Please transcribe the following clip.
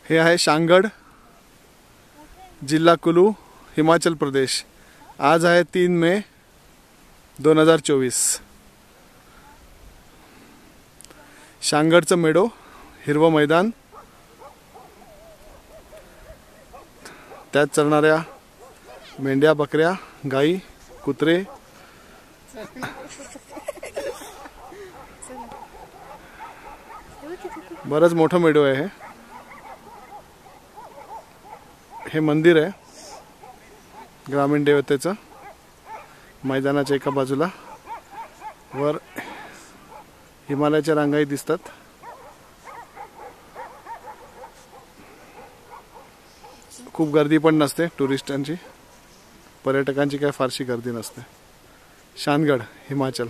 हे आहे शानगड, जिल्हा कुलू, हिमाचल प्रदेश। आज आहे 3 मे 2024। शानगडचं मेडो, हिरवं मैदान, त्यात चरणाऱ्या मेंढ्या, बकऱ्या, गाई, कुत्रे, बरंच मोठं मेडो आहे हे मंदिर आहे ग्रामीण देवतेचं। मैदानाच्या एका बाजूला वर हिमालयाच्या रांगाही दिसतात। खूप गर्दी पण नसते, टुरिस्टांची, पर्यटकांची काही फारशी गर्दी नसते। शानगड, हिमाचल।